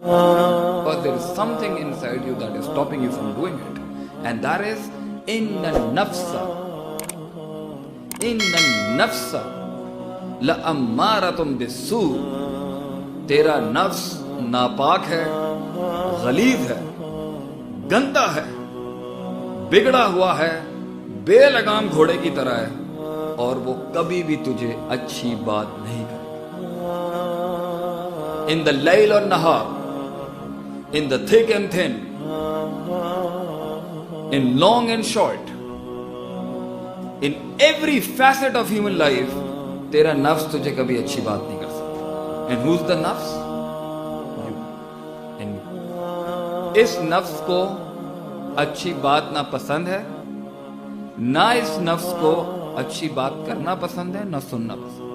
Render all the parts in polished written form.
Because there is something inside you that is stopping you from doing it. And that is inna nafsa la ammaratum bisu. تیرا نفس ناپاک ہے، غلیظ ہے، گندا ہے، بگڑا ہوا ہے، بے لگام گھوڑے کی طرح ہے، اور وہ کبھی بھی تجھے اچھی بات نہیں کرے گا. In the layl or nahar, in the thick and thin, in long and short, in every facet of human life, تیرا نفس تجھے کبھی اچھی بات نہیں کر سکتا. And who's the nafs? You and me. اس نفس کو اچھی بات نہ پسند ہے، نہ اس نفس کو اچھی بات کرنا پسند ہے، نہ سننا پسند.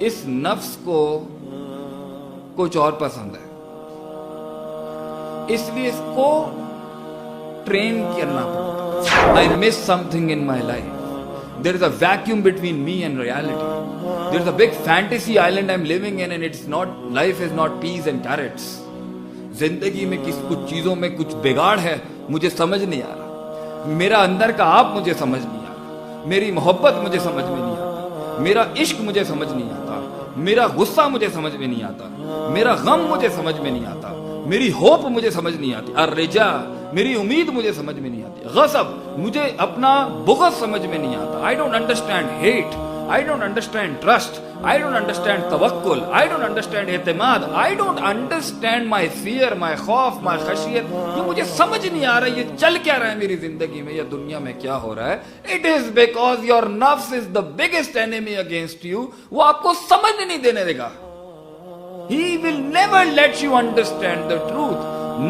اس نفس کو کچھ اور پسند ہے، اس لیے اس کو ٹرین کرنا پڑتا. I miss something in my life. There is a vacuum between me and reality. There is a big fantasy island I'm living in, and it's not, life is not peas and carrots. زندگی میں کچھ چیزوں میں کچھ بگاڑ ہے، مجھے سمجھ نہیں آ رہا. میرا اندر کا آپ مجھے سمجھ نہیں آ رہا، میری محبت مجھے سمجھ میں نہیں آتا، میرا عشق مجھے سمجھ نہیں آتا، میرا غصہ مجھے سمجھ میں نہیں آتا، میرا غم مجھے سمجھ میں نہیں آتا، میری ہوپ مجھے سمجھ نہیں آتی، الرجا میری امید مجھے سمجھ میں نہیں آتی، غضب مجھے اپنا بغض سمجھ میں نہیں آتا. I don't understand hate, I don't understand trust, I don't understand tawakkul, I don't understand اعتماد, I don't understand my fear, my خوف, my خشیت. یہ مجھے سمجھ نہیں آ رہا ہے، یہ چل کیا رہا ہے میری زندگی میں یا دنیا میں کیا ہو رہا ہے. It is because your nafs is the biggest enemy against you. وہ آپ کو سمجھ نہیں دینے دے گا. He will never let you understand the truth.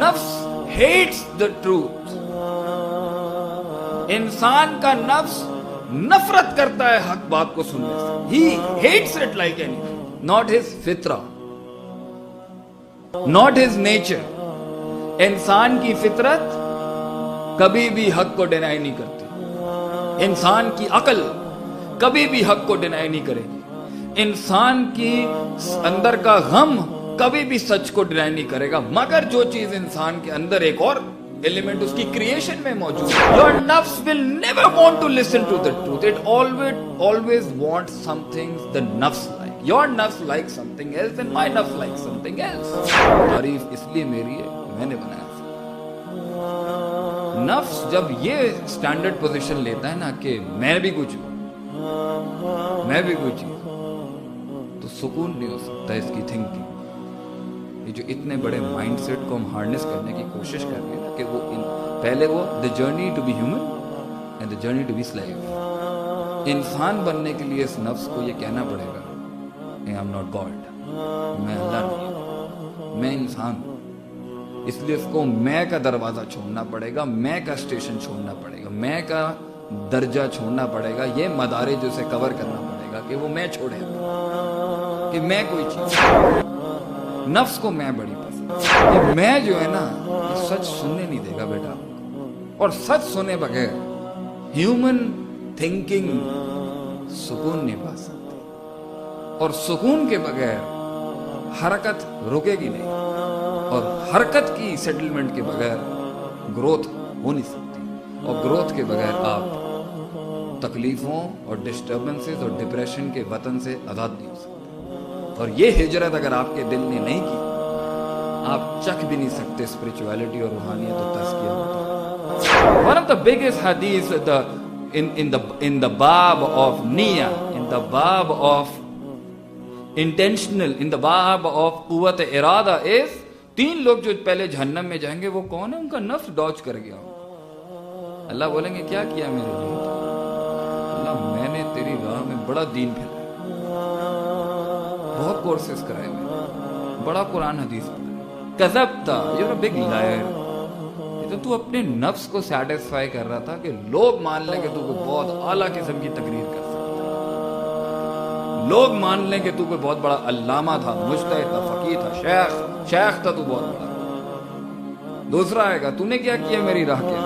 Nafs hates the truth. انسان کا نفس نفرت کرتا ہے حق بات کو سننے سے. He hates it like anything. Not his fitra, not his nature. انسان کی فطرت کبھی بھی حق کو ڈینائی نہیں کرتی. انسان کی عقل کبھی بھی حق کو ڈینائی نہیں کرے گی. انسان کی اندر کا غم کبھی بھی سچ کو ڈینائی نہیں کرے گا، مگر جو چیز انسان کے اندر ایک اور ایلیمنٹ اس کی کریشن میں موجود ہے. Your nafs will never want to listen to the truth. It always wants something the nafs like. Your nafs likes something else and my nafs likes something else. تعریف اس لیے میری ہے، میں نے بنایا. نفس جب یہ اسٹینڈرڈ پوزیشن لیتا ہے نا کہ میں بھی کچھ ہوں، میں بھی کچھ ہوں، تو سکون نہیں ہو سکتا اس کی تھنکنگ. یہ جو اتنے بڑے مائنڈ سیٹ کو ہم ہارنس کرنے کی کوشش کر رہے ہیں کہ وہ پہلے وہ the journey to be human and the journey to be slave. انسان بننے کے لیے اس نفس کو یہ کہنا پڑے گا I am not God. میں اللہ نہیں، میں انسان ہوں. اس لیے اس کو میں کا دروازہ چھوڑنا پڑے گا، میں کا اسٹیشن چھوڑنا پڑے گا، میں کا درجہ چھوڑنا پڑے گا. یہ مدارج اسے کور کرنا پڑے گا کہ وہ میں چھوڑے کہ میں کوئی چیز. نفس کو میں بڑی پسند. یہ میں جو ہے نا یہ سچ سننے نہیں دے گا بیٹا، اور سچ سنے بغیر ہیومن تھنکنگ سکون نہیں پا سکتی، اور سکون کے بغیر حرکت رکے گی نہیں، اور حرکت کی سیٹلمنٹ کے بغیر گروتھ ہو نہیں سکتی، اور گروتھ کے بغیر آپ تکلیفوں اور ڈسٹربنسز اور ڈپریشن کے وطن سے آزاد نہیں ہو سکتے. اور یہ ہجرت اگر آپ کے دل نے نہیں کی، آپ چکھ بھی نہیں سکتے اسپرچویلٹی اور روحانیت اور تزکیہ. One of the biggest hadith in the bab of niyyah, in the bab of intentional, in the bab of قوت ارادہ is 3 لوگ جو پہلے جہنم میں جائیں گے وہ کون ہے؟ ان کا نفس ڈاج کر گیا. اللہ بولیں گے کیا کیا میرے لیے؟ اللہ میں نے تیری راہ میں بڑا دین پھیلایا، بہت کورسز کرائے، میں بڑا قرآن حدیث پڑھا. کذبتا، you are a big liar. تو تو اپنے نفس کو سیٹسفائی کر رہا تھا کہ لوگ مان لیں کہ تو کوئی بہت اعلیٰ قسم کی تقریر کر سکتا ہے، لوگ مان لیں کہ تو کوئی بہت بڑا علامہ تھا، مجتہد تھا، فقیہ تھا، شیخ تھا، تو بہت بڑا. دوسرا آئے گا تو نے کیا کیا میری راہ کے؟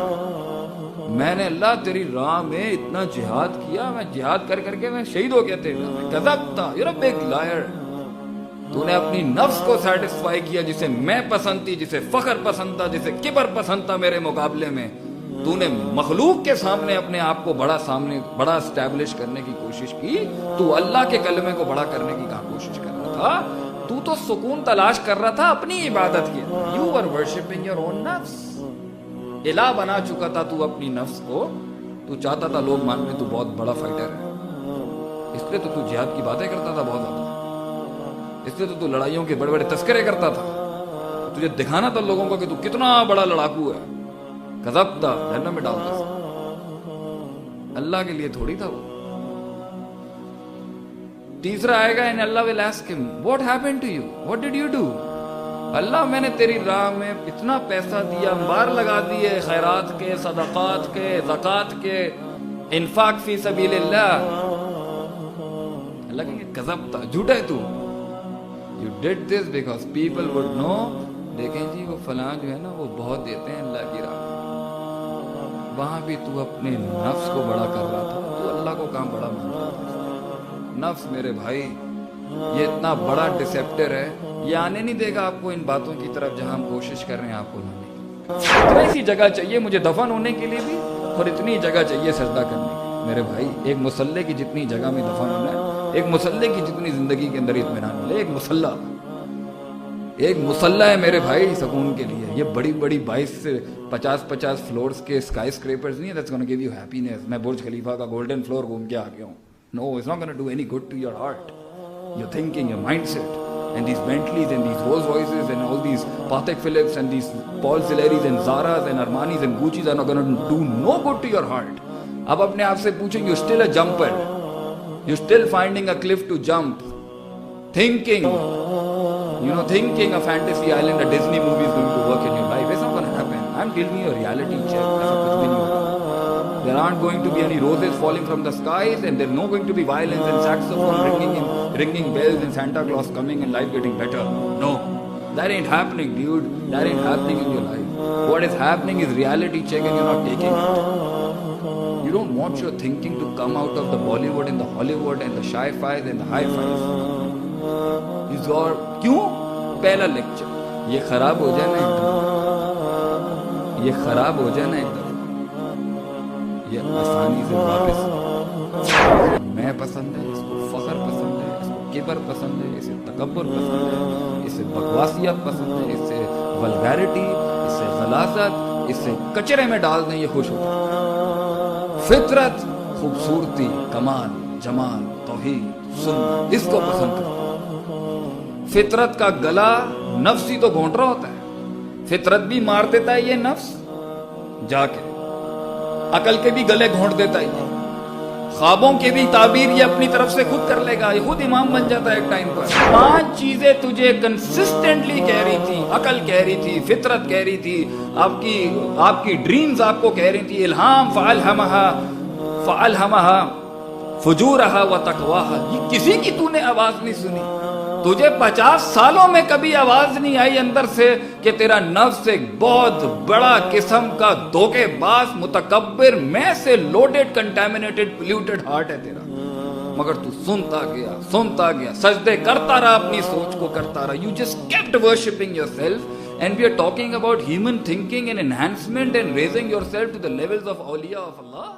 میں نے اللہ تیری راہ میں اتنا جہاد کیا، میں جہاد کر کر کے میں شہید ہو گیا تیری راہ میں. کذبتا، you are a big liar. تو نے اپنی نفس کو سیٹسفائی کیا جسے میں پسند تھی, جسے فخر پسند تھا, جسے کبر پسند تھا میرے مقابلے میں. تو نے مخلوق کے سامنے اپنے آپ کو بڑا اسٹیبلش کرنے کی کوشش کی. تو اللہ کے کلمے کو بڑا کرنے کی کہاں کوشش کر رہا تھا؟ تو سکون تلاش کر رہا تھا اپنی عبادت کی. You are worshipping your own نفس. الہ بنا چکا تھا تو اپنی نفس کو. تو چاہتا تھا لوگ مان لیں تو بہت بڑا فائٹر ہے, اس لیے تو جہاد کی باتیں کرتا تھا بہت زیادہ, اس لیے تو لڑائیوں کے بڑے بڑے تذکرے کرتا تھا. تجھے دکھانا تھا لوگوں کو کہ تو کتنا بڑا لڑاکو ہے. کذب تھا, جہنم میں ڈال دیا. اللہ کے لیے تھوڑی تھا وہ. تیسرا آئے گا and Allah will ask him, what happened to you? What did you do? اللہ میں نے تیری راہ میں اتنا پیسہ دیا, انبار لگا دیے خیرات کے, صدقات کے, زکوٰۃ کے, انفاق فی سبیل اللہ. اللہ کہیں گے کذب تھا, جھوٹا ہے تو. You did this because people would know. دیکھیں جی وہ فلاں جو ہے نا وہ بہت دیتے ہیں اللہ کی راہ میں. وہاں بھی تو اپنے نفس کو بڑا کر رہا تھا, تو اللہ کو کہاں بڑا مانتا تھا. نفس میرے بھائی یہ اتنا بڑا ڈسیپٹر ہے, یہ آنے نہیں دے گا آپ کو ان باتوں کی طرف جہاں ہم کوشش کر رہے ہیں آپ کو لانے کی. اتنی سی جگہ چاہیے مجھے دفن ہونے کے لیے بھی, اور اتنی جگہ چاہیے سجدہ کرنے کی. میرے بھائی ایک مسلح کی جتنی جگہ میں دفن ہونا ہے, ایک مسلح کی جتنی زندگی کے اندر اطمینان ملے, ایک مسلح ہے میرے بھائی سکون کے لیے. یہ بڑی بڑی 22 سے 50 فلورز کے اسکائی اسکریپرز نہیں ہے that's gonna give you happiness. میں برج خلیفہ کا گولڈن فلور گھوم کے آ گیا ہوں. No, it's not gonna do any good to your heart, your thinking, your mindset. And these Bentleys and these Rolls Royces and all these Patek Philipps and these Paul Zileris and Zaras and Armanis and Gucci's are not gonna do no good to your heart. اب اپنے آپ سے پوچھیں, you're still a jumper, you're still finding a cliff to jump, thinking a fantasy island, a Disney movie is going to work in your life. It's not gonna happen. I'm giving you a reality check. ایسا کچھ بھی نہیں ہوگا. There aren't going to be any roses falling from the skies, and there's not going to be violins and saxophone ringing bells and Santa Claus coming and life getting better. No, that ain't happening, dude. That ain't happening in your life. What is happening is reality check and you're not taking it. You don't want your thinking to come out of the Bollywood and the Hollywood and the sci-fis and the hi-fis. کیوں؟ پہلا lecture یہ خراب ہو جائے نا ایک دفعہ, یہ خراب ہو جائے نا ایک دفعہ, یہ آسانی سے واپس. میں پسند ہے, اس کو فخر پسند ہے, اس کو کبر پسند ہے, اسے تکبر پسند ہے, اسے بکواسیت پسند ہے, اسے ولگیرٹی, اسے غلاظت, اسے کچرے میں ڈال دیں, یہ خوش ہوتا ہے. فطرت, خوبصورتی, کمال, جمال, توحید, سنت, اس کو پسند کرتا ہے. فطرت کا گلا نفس ہی تو گھونٹ رہا ہوتا ہے. فطرت بھی مار دیتا ہے یہ نفس جا کے, عقل کے بھی گلے گھونٹ دیتا ہے یہ, خوابوں کے بھی تعبیر یہ اپنی طرف سے خود کر لے گا, یہ خود امام بن جاتا ہے ایک ٹائم پر. 5 چیزیں تجھے کنسسٹنٹلی کہہ رہی تھی, عقل کہہ رہی تھی, فطرت کہہ رہی تھی, آپ کی ڈریمز آپ کو کہہ رہی تھی, الہام فالہمہا فجورہا و تقواہا. یہ کسی کی تو نے آواز نہیں سنی. تجھے 50 سالوں میں کبھی آواز نہیں آئی اندر سے کہ تیرا نفس ایک بہت بڑا قسم کا دھوکے باز, متکبر, میں سے لوڈڈ, کنٹامینیٹڈ, پلیوٹڈ ہارٹ ہے تیرا. مگر تو سنتا گیا, سجدے کرتا رہا, اپنی سوچ کو کرتا رہا. You just kept worshipping yourself, and we are talking about human thinking and enhancement and raising yourself to the levels of awliya of Allah.